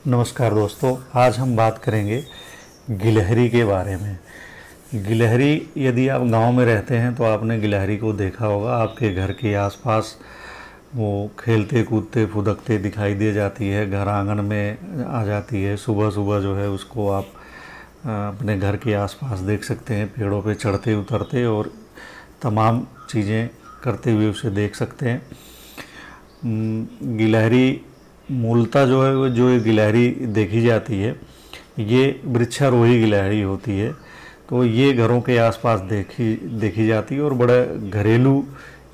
नमस्कार दोस्तों, आज हम बात करेंगे गिलहरी के बारे में। गिलहरी, यदि आप गांव में रहते हैं तो आपने गिलहरी को देखा होगा। आपके घर के आसपास वो खेलते कूदते फुदकते दिखाई दे जाती है, घर आंगन में आ जाती है। सुबह सुबह जो है उसको आप अपने घर के आसपास देख सकते हैं, पेड़ों पे चढ़ते उतरते और तमाम चीज़ें करते हुए उसे देख सकते हैं। गिलहरी मूलतः जो है, वो जो ये गिलहरी देखी जाती है ये वृक्षारोही गिलहरी होती है। तो ये घरों के आसपास देखी जाती है और बड़ा घरेलू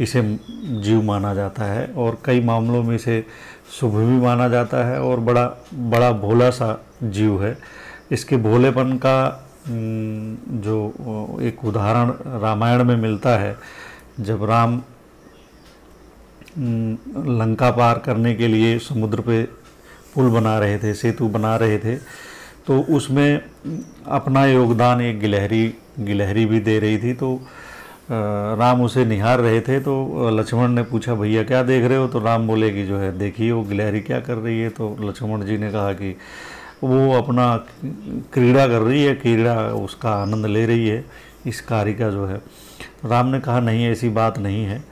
इसे जीव माना जाता है और कई मामलों में इसे शुभ भी माना जाता है और बड़ा बड़ा भोला सा जीव है। इसके भोलेपन का जो एक उदाहरण रामायण में मिलता है। जब राम लंका पार करने के लिए समुद्र पे पुल बना रहे थे, सेतु बना रहे थे, तो उसमें अपना योगदान एक गिलहरी भी दे रही थी। तो राम उसे निहार रहे थे। तो लक्ष्मण ने पूछा, भैया क्या देख रहे हो? तो राम बोले कि जो है देखिए वो गिलहरी क्या कर रही है। तो लक्ष्मण जी ने कहा कि वो अपना क्रीड़ा कर रही है, क्रीड़ा उसका आनंद ले रही है इस कार्य का जो है। राम ने कहा नहीं, ऐसी बात नहीं है।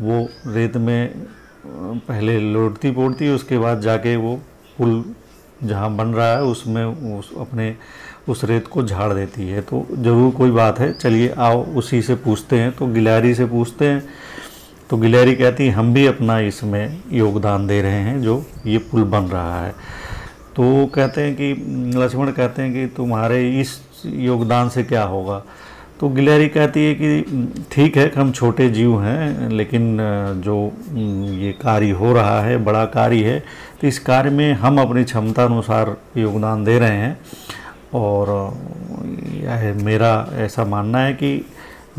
वो रेत में पहले लोटती पोड़ती, उसके बाद जाके वो पुल जहाँ बन रहा है उसमें उस रेत को झाड़ देती है। तो ज़रूर कोई बात है, चलिए आओ उसी से पूछते हैं। तो गिलहरी से पूछते हैं। तो गिलहरी कहती है हम भी अपना इसमें योगदान दे रहे हैं जो ये पुल बन रहा है। तो कहते हैं कि लक्ष्मण कहते हैं कि तुम्हारे इस योगदान से क्या होगा? तो गिलहरी कहती है कि ठीक है, हम छोटे जीव हैं, लेकिन जो ये कार्य हो रहा है बड़ा कार्य है, तो इस कार्य में हम अपनी क्षमता अनुसार योगदान दे रहे हैं। और यह मेरा ऐसा मानना है कि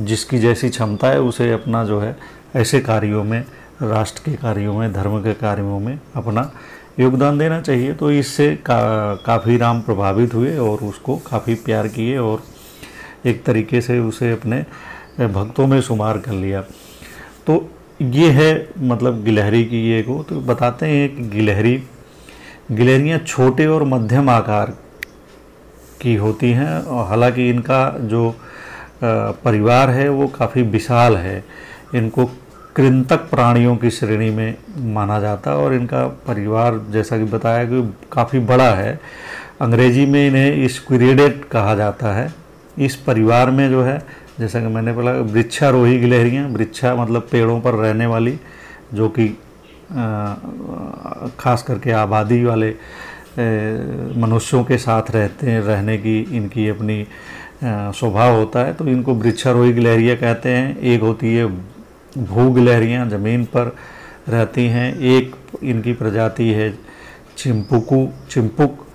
जिसकी जैसी क्षमता है उसे अपना जो है ऐसे कार्यों में, राष्ट्र के कार्यों में, धर्म के कार्यों में अपना योगदान देना चाहिए। तो इससे काफ़ी राम प्रभावित हुए और उसको काफ़ी प्यार किए और एक तरीके से उसे अपने भक्तों में शुमार कर लिया। तो ये है मतलब गिलहरी की ये को। तो बताते हैं कि गिलहरियाँ छोटे और मध्यम आकार की होती हैं और हालांकि इनका जो परिवार है वो काफ़ी विशाल है। इनको कृंतक प्राणियों की श्रेणी में माना जाता है और इनका परिवार जैसा कि बताया कि काफ़ी बड़ा है। अंग्रेजी में इन्हें स्क्विरिडेट कहा जाता है। इस परिवार में जो है, जैसा कि मैंने बोला, वृक्षारोही गिलहरियाँ, वृक्षा मतलब पेड़ों पर रहने वाली, जो कि खास करके आबादी वाले मनुष्यों के साथ रहने की इनकी अपनी स्वभाव होता है। तो इनको वृक्षारोही गिलहरियाँ कहते हैं। एक होती है भू गिलहरियाँ, ज़मीन पर रहती हैं। एक इनकी प्रजाति है चिंपुक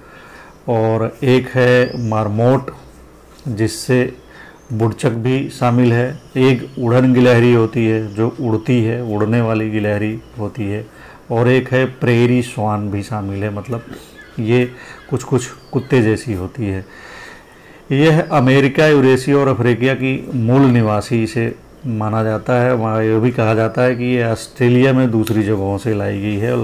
और एक है मारमोट, जिससे बुड़चक भी शामिल है। एक उड़न गिलहरी होती है जो उड़ती है, उड़ने वाली गिलहरी होती है। और एक है प्रेरी स्वान भी शामिल है, मतलब ये कुछ कुत्ते जैसी होती है। यह अमेरिका, यूरेशिया और अफ्रीका की मूल निवासी इसे माना जाता है। वहाँ यह भी कहा जाता है कि ये ऑस्ट्रेलिया में दूसरी जगहों से लाई गई है।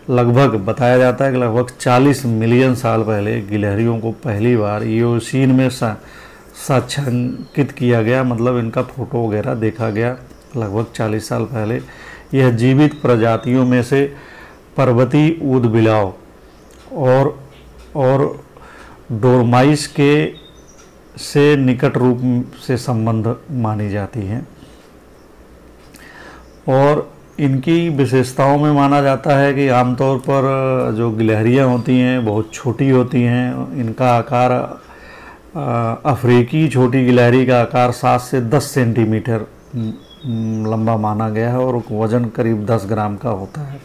लगभग बताया जाता है कि लगभग 40 मिलियन साल पहले गिलहरियों को पहली बार इयोसीन में साक्षांकित किया गया, मतलब इनका फोटो वगैरह देखा गया लगभग 40 साल पहले। यह जीवित प्रजातियों में से पर्वतीय ऊदबिलाव और डोरमाइस के से निकट रूप से संबंध मानी जाती हैं। और इनकी विशेषताओं में माना जाता है कि आमतौर पर जो गिलहरियाँ होती हैं बहुत छोटी होती हैं। इनका आकार अफ्रीकी छोटी गिलहरी का आकार 7 से 10 सेंटीमीटर लंबा माना गया है और वज़न करीब 10 ग्राम का होता है।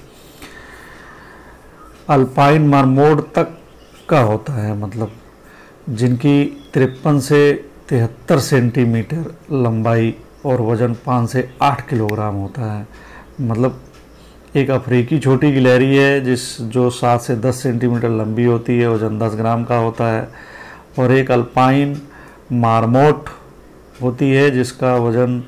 अल्पाइन मार्मोट तक का होता है, मतलब जिनकी 53 से 73 सेंटीमीटर लंबाई और वज़न 5 से 8 किलोग्राम होता है। मतलब एक अफ्रीकी छोटी गिलहरी है जो 7 से 10 सेंटीमीटर लंबी होती है, वज़न 10 ग्राम का होता है। और एक अल्पाइन मार्मोट होती है जिसका वज़न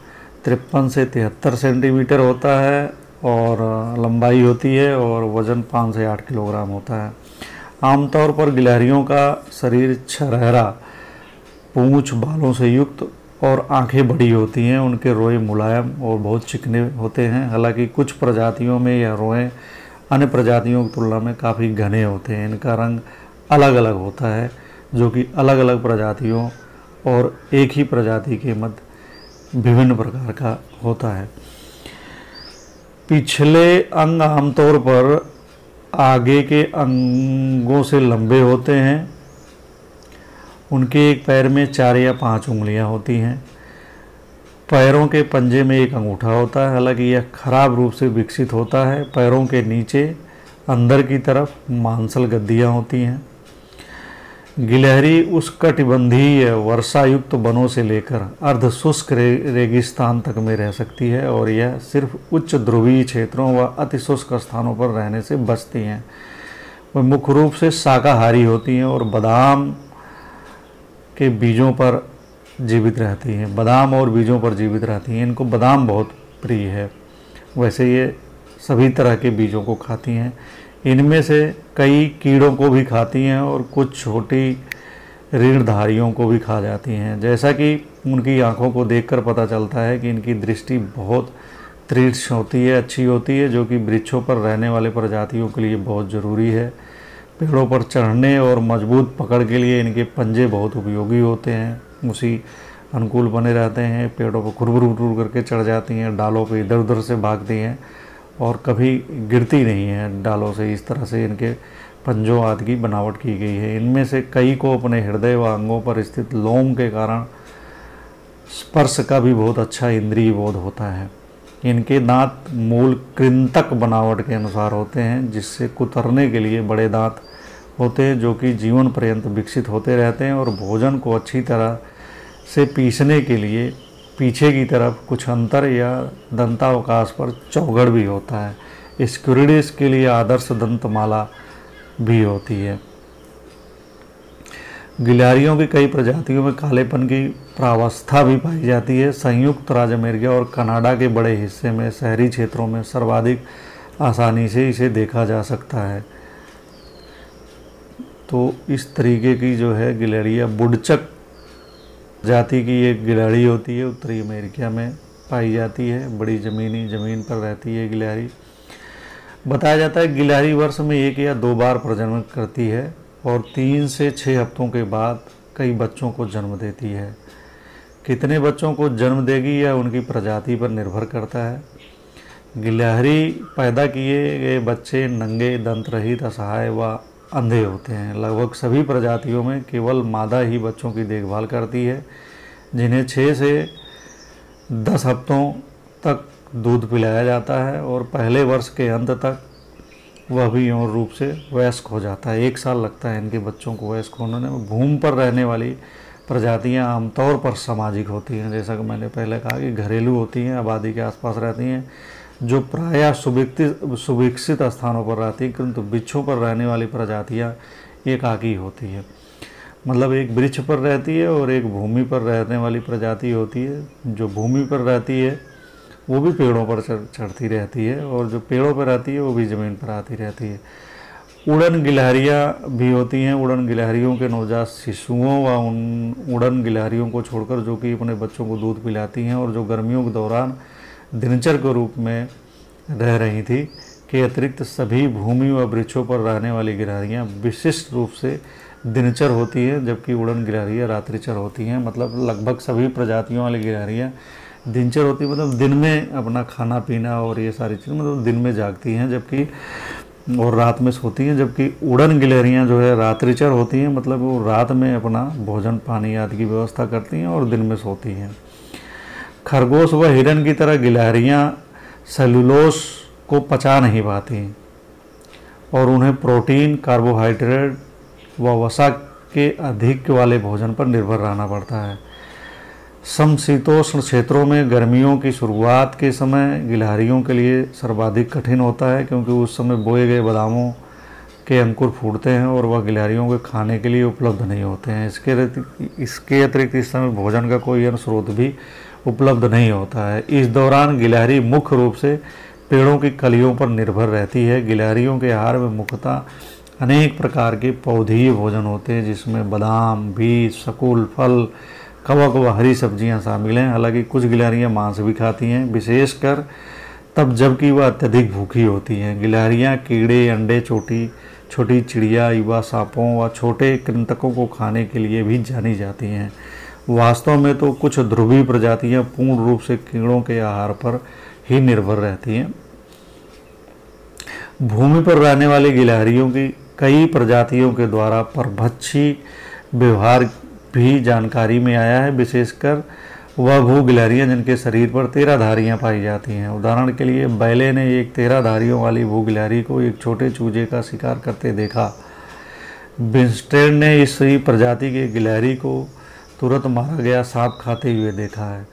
53 से 73 सेंटीमीटर होता है और लंबाई होती है और वज़न 5 से 8 किलोग्राम होता है। आमतौर पर गिलहरियों का शरीर छरहरा, पूंछ बालों से युक्त और आंखें बड़ी होती हैं। उनके रोए मुलायम और बहुत चिकने होते हैं। हालांकि कुछ प्रजातियों में यह रोए अन्य प्रजातियों की तुलना में काफ़ी घने होते हैं। इनका रंग अलग अलग होता है, जो कि अलग अलग प्रजातियों और एक ही प्रजाति के मध्य विभिन्न प्रकार का होता है। पिछले अंग आमतौर पर आगे के अंगों से लंबे होते हैं। उनके एक पैर में 4 या 5 उंगलियां होती हैं। पैरों के पंजे में एक अंगूठा होता है। हालांकि यह खराब रूप से विकसित होता है। पैरों के नीचे अंदर की तरफ मांसल गद्दियां होती हैं। गिलहरी उष्णकटिबंधीय वर्षायुक्त वनों से लेकर अर्ध शुष्क रेगिस्तान तक में रह सकती है और यह सिर्फ उच्च ध्रुवीय क्षेत्रों व अति शुष्क स्थानों पर रहने से बचती हैं। वह मुख्य रूप से शाकाहारी होती हैं और बादाम के बीजों पर जीवित रहती हैं। बादाम और बीजों पर जीवित रहती हैं। इनको बादाम बहुत प्रिय है। वैसे ये सभी तरह के बीजों को खाती हैं। इनमें से कई कीड़ों को भी खाती हैं और कुछ छोटी रीढ़धारियों को भी खा जाती हैं। जैसा कि उनकी आंखों को देखकर पता चलता है कि इनकी दृष्टि बहुत तीक्ष्ण होती है, अच्छी होती है, जो कि वृक्षों पर रहने वाले प्रजातियों के लिए बहुत ज़रूरी है। पेड़ों पर चढ़ने और मजबूत पकड़ के लिए इनके पंजे बहुत उपयोगी होते हैं। उसी अनुकूल बने रहते हैं। पेड़ों पर खुरबुर करके चढ़ जाती हैं, डालों पे इधर उधर से भागती हैं और कभी गिरती नहीं हैं डालों से। इस तरह से इनके पंजों आदि की बनावट की गई है। इनमें से कई को अपने हृदय व अंगों पर स्थित लोम के कारण स्पर्श का भी बहुत अच्छा इंद्रिय बोध होता है। इनके दांत मूल कृंतक बनावट के अनुसार होते हैं, जिससे कुतरने के लिए बड़े दांत होते हैं, जो कि जीवन पर्यंत विकसित होते रहते हैं। और भोजन को अच्छी तरह से पीसने के लिए पीछे की तरफ कुछ अंतर या दंतावकाश पर चौगड़ भी होता है। स्क्विरिड्स के लिए आदर्श दंतमाला भी होती है। गिलहरियों की कई प्रजातियों में कालेपन की प्रावस्था भी पाई जाती है। संयुक्त राज्य अमेरिका और कनाडा के बड़े हिस्से में शहरी क्षेत्रों में सर्वाधिक आसानी से इसे देखा जा सकता है। तो इस तरीके की जो है गिलहरियाँ, वुडचक जाति की एक गिलहरी होती है, उत्तरी अमेरिका में पाई जाती है। बड़ी ज़मीन पर रहती है गिलहरी। बताया जाता है गिलहरी वर्ष में 1 या 2 बार प्रजनन करती है और 3 से 6 हफ्तों के बाद कई बच्चों को जन्म देती है। कितने बच्चों को जन्म देगी यह उनकी प्रजाति पर निर्भर करता है। गिलहरी पैदा किए गए बच्चे नंगे, दंत रहित, असहाय व अंधे होते हैं। लगभग सभी प्रजातियों में केवल मादा ही बच्चों की देखभाल करती है, जिन्हें 6 से 10 हफ्तों तक दूध पिलाया जाता है और पहले वर्ष के अंत तक वह भी यौन रूप से वयस्क हो जाता है। 1 साल लगता है इनके बच्चों को वयस्क होने में। भूमि पर रहने वाली प्रजातियां आमतौर पर सामाजिक होती हैं, जैसा कि मैंने पहले कहा कि घरेलू होती हैं, आबादी के आसपास रहती हैं, जो प्रायः सुविकसित स्थानों पर रहती हैं। किंतु वृक्षों पर रहने वाली प्रजातियाँ एकाकी होती है। मतलब एक वृक्ष पर रहती है और एक भूमि पर रहने वाली प्रजाति होती है। जो भूमि पर रहती है वो भी पेड़ों पर चढ़ती रहती है और जो पेड़ों पर रहती है वो भी ज़मीन पर आती रहती है। उड़न गिलहरियाँ भी होती हैं। उड़न गिलहरियों के नवजात शिशुओं व उन उड़न गिलहरियों को छोड़कर, जो कि अपने बच्चों को दूध पिलाती हैं और जो गर्मियों के दौरान दिनचर के रूप में रह रही थी, के अतिरिक्त सभी भूमि व वृक्षों पर रहने वाली गिलहरियाँ विशिष्ट रूप से दिनचर होती है, जबकि उड़न गिलहरियाँ रात्रिचर होती हैं। मतलब लगभग सभी प्रजातियों वाली गिलहरियाँ दिनचर होती है, मतलब दिन में अपना खाना पीना और ये सारी चीज़ मतलब दिन में जागती हैं, जबकि और रात में सोती हैं। जबकि उड़न गिलहरियाँ जो है रात्रिचर होती हैं, मतलब वो रात में अपना भोजन पानी आदि की व्यवस्था करती हैं और दिन में सोती हैं। खरगोश व हिरन की तरह गिलहरियाँ सेलुलोस को पचा नहीं पाती और उन्हें प्रोटीन, कार्बोहाइड्रेट व वसा के अधिक वाले भोजन पर निर्भर रहना पड़ता है। समशीतोष्ण क्षेत्रों में गर्मियों की शुरुआत के समय गिलहरियों के लिए सर्वाधिक कठिन होता है, क्योंकि उस समय बोए गए बादामों के अंकुर फूटते हैं और वह गिलहरियों के खाने के लिए उपलब्ध नहीं होते हैं। इसके अतिरिक्त इस समय भोजन का कोई अन्य स्रोत भी उपलब्ध नहीं होता है। इस दौरान गिलहरी मुख्य रूप से पेड़ों की कलियों पर निर्भर रहती है। गिलहरियों के आहार में मुख्यतः अनेक प्रकार के पौधीय भोजन होते हैं, जिसमें बादाम, बीज, शकुल, फल, कवक व हरी सब्जियां शामिल हैं। हालांकि कुछ गिलहरियां मांस भी खाती हैं, विशेषकर तब जबकि वह अत्यधिक भूखी होती हैं। गिलहरियां कीड़े, अंडे, छोटी चिड़िया, युवा सांपों व छोटे कृंतकों को खाने के लिए भी जानी जाती हैं। वास्तव में तो कुछ ध्रुवीय प्रजातियां पूर्ण रूप से कीड़ों के आहार पर ही निर्भर रहती हैं। भूमि पर रहने वाली गिलहरियों की कई प्रजातियों के द्वारा परभक्षी व्यवहार भी जानकारी में आया है, विशेषकर वह भू गिलहरियाँ जिनके शरीर पर 13 धारियाँ पाई जाती हैं। उदाहरण के लिए बैले ने एक 13 धारियों वाली भू गिलहरी को एक छोटे चूजे का शिकार करते देखा। विंस्टेड ने इसी प्रजाति के गिलहरी को तुरंत मारा गया सांप खाते हुए देखा है।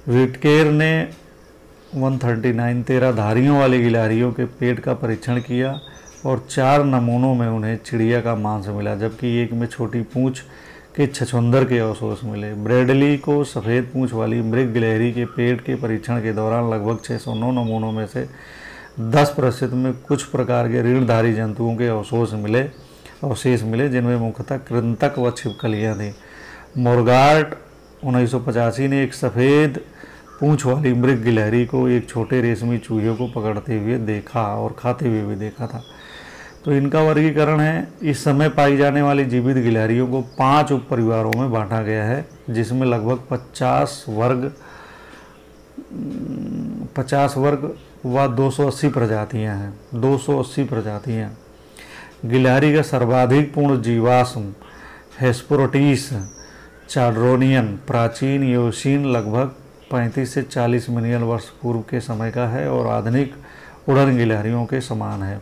विटकेर ने 139 13 धारियों वाली गिलहरियों के पेट का परीक्षण किया और 4 नमूनों में उन्हें चिड़िया का मांस मिला, जबकि एक में छोटी पूंछ के छछूंदर के अवशेष मिले। ब्रेडली को सफ़ेद पूंछ वाली मृग गिलहरी के पेट के परीक्षण के दौरान लगभग 609 नमूनों में से 10% में कुछ प्रकार के ऋणधारी जंतुओं के अवशेष मिले, जिनमें मुख्यतः कृंतक व छिपकलियाँ थीं। मोरगार्ट 1985 ने एक सफ़ेद पूंछ वाली मृग गिलहरी को एक छोटे रेशमी चूहे को पकड़ते हुए देखा और खाते हुए भी देखा था। तो इनका वर्गीकरण है, इस समय पाई जाने वाली जीवित गिलहरियों को 5 उप परिवारों में बांटा गया है, जिसमें लगभग 50 वर्ग व 280 प्रजातियां हैं। 280 प्रजातियां। गिलहरी का सर्वाधिक पूर्ण जीवाश्म हेस्पेरोटिस चाड्रोनियन प्राचीन एओसीन लगभग 35 से 40 मिलियन वर्ष पूर्व के समय का है और आधुनिक उड़न गिलहरियों के समान है।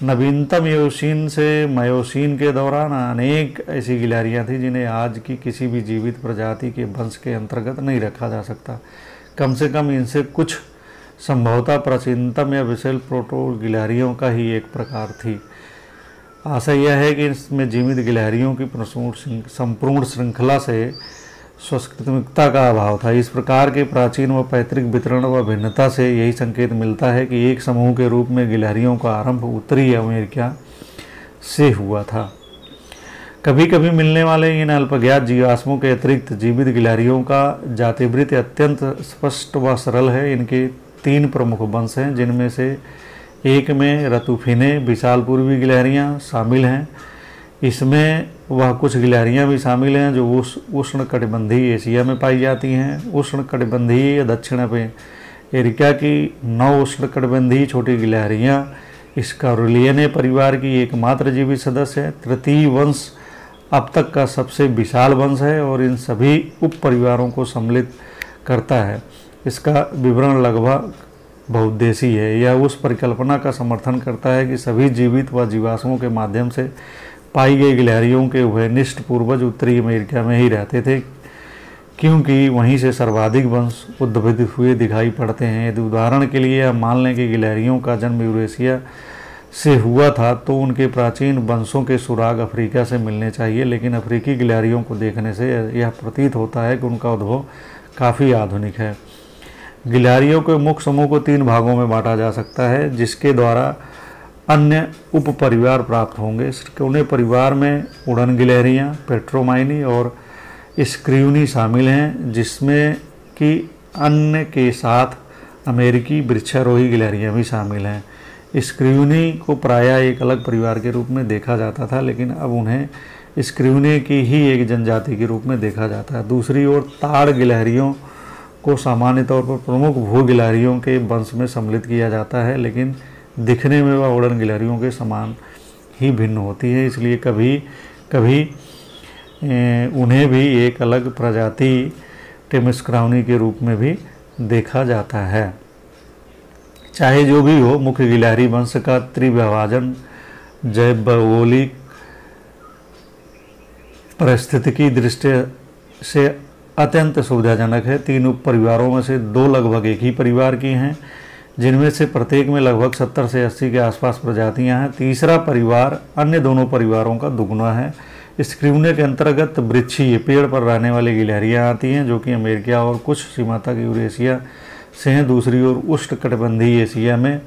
नवीनतम एओसीन से मायोसीन के दौरान अनेक ऐसी गिलहरियां थीं जिन्हें आज की किसी भी जीवित प्रजाति के वंश के अंतर्गत नहीं रखा जा सकता। कम से कम इनसे कुछ संभवतः प्राचीनतम या विशेल प्रोटो गिलहरियों का ही एक प्रकार थी। आशा यह है कि इसमें जीवित गिलहरियों की संपूर्ण श्रृंखला से स्वास्थ्यिकता का अभाव था। इस प्रकार के प्राचीन व पैतृक वितरण व भिन्नता से यही संकेत मिलता है कि एक समूह के रूप में गिलहरियों का आरंभ उत्तरी अमेरिका से हुआ था। कभी कभी मिलने वाले इन अल्पज्ञात जीवाश्मों के अतिरिक्त जीवित गिलहरियों का जातिवृत्त अत्यंत स्पष्ट व सरल है। इनके 3 प्रमुख वंश हैं, जिनमें से एक में रतुफिने विशाल पूर्वी गिलहरियाँ शामिल हैं। इसमें वह कुछ गिलहरियां भी शामिल हैं जो उष्णकटिबंधीय एशिया में पाई जाती हैं। उष्णकटिबंधीय दक्षिण अमेरिका की 9 उष्णकटिबंधीय छोटी गिलहरियां इस कैरोलियने परिवार की एकमात्र जीवित सदस्य है। तृतीय वंश अब तक का सबसे विशाल वंश है और इन सभी उप परिवारों को सम्मिलित करता है। इसका विवरण लगभग बहुउद्देशीय है। यह उस परिकल्पना का समर्थन करता है कि सभी जीवित व जीवाश्मों के माध्यम से पाई गई गिलहरियों के उभयनिष्ठ पूर्वज उत्तरी अमेरिका में ही रहते थे, क्योंकि वहीं से सर्वाधिक वंश उद्भित हुए दिखाई पड़ते हैं। यदि उदाहरण के लिए हम मान लें कि गिलहरियों का जन्म यूरेशिया से हुआ था, तो उनके प्राचीन वंशों के सुराग अफ्रीका से मिलने चाहिए, लेकिन अफ्रीकी गिलहरियों को देखने से यह प्रतीत होता है कि उनका उद्भव काफ़ी आधुनिक है। गिलहरियों के मुख्य समूह को 3 भागों में बांटा जा सकता है, जिसके द्वारा अन्य उप परिवार प्राप्त होंगे। सिरकोने परिवार में उड़न गिलहरियाँ, पेट्रोमाइनी और स्क्रियूनी शामिल हैं, जिसमें कि अन्य के साथ अमेरिकी वृक्षारोही गिलहरियाँ भी शामिल हैं। स्क्रियूनी को प्रायः एक अलग परिवार के रूप में देखा जाता था, लेकिन अब उन्हें स्क्रियूनी की ही एक जनजाति के रूप में देखा जाता है। दूसरी ओर ताड़ गिलहरियों को सामान्य तौर पर प्रमुख भू गिलहरियों के वंश में सम्मिलित किया जाता है, लेकिन दिखने में वह उड़न गिलहरियों के समान ही भिन्न होती है, इसलिए कभी कभी उन्हें भी एक अलग प्रजाति टेमिस्क्राउनी के रूप में भी देखा जाता है। चाहे जो भी हो, मुख्य गिलहरी वंश का त्रिविभाजन जैव भौगोलिक परिस्थितिकी दृष्टि से अत्यंत सुविधाजनक है। 3 उप परिवारों में से 2 लगभग एक ही परिवार की हैं, जिनमें से प्रत्येक में लगभग 70 से 80 के आसपास प्रजातियां हैं। तीसरा परिवार अन्य दोनों परिवारों का दुगुना है। स्क्रियूने के अंतर्गत वृक्षीय पेड़ पर रहने वाली गिलहरियां आती हैं, जो कि अमेरिका और कुछ सीमा तक यूरेशिया से हैं। दूसरी ओर उष्णकटिबंधीय एशिया में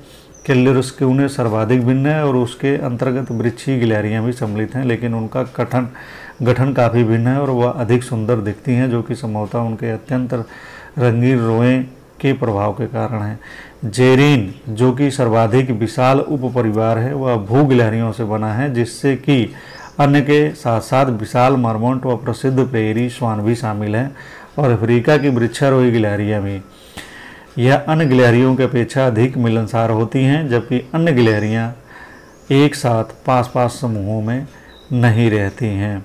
कैल्यूरस्क्यूने सर्वाधिक भिन्न है और उसके अंतर्गत वृक्षीय गिलहरियाँ भी सम्मिलित हैं, लेकिन उनका गठन काफ़ी भिन्न है और वह अधिक सुंदर दिखती हैं, जो कि संभवतः उनके अत्यंत रंगीन रोएं के प्रभाव के कारण है। जेरीन, जो कि सर्वाधिक विशाल उपपरिवार है, वह भू गिलहरियों से बना है, जिससे कि अन्य के साथ साथ विशाल मरमोंट व प्रसिद्ध प्रेरी श्वान भी शामिल हैं और अफ्रीका की वृक्षारोही गिलहरियाँ भी। यह अन्य गिलहरियों की अपेक्षा अधिक मिलनसार होती हैं, जबकि अन्य गिलहरियाँ एक साथ पास समूहों में नहीं रहती हैं।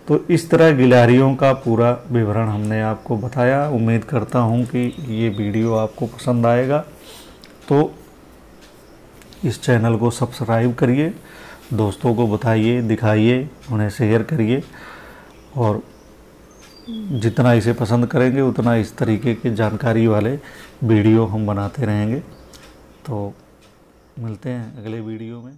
तो इस तरह गिलहरियों का पूरा विवरण हमने आपको बताया। उम्मीद करता हूँ कि ये वीडियो आपको पसंद आएगा। तो इस चैनल को सब्सक्राइब करिए, दोस्तों को बताइए, दिखाइए, उन्हें शेयर करिए और जितना इसे पसंद करेंगे उतना इस तरीके के जानकारी वाले वीडियो हम बनाते रहेंगे। तो मिलते हैं अगले वीडियो में।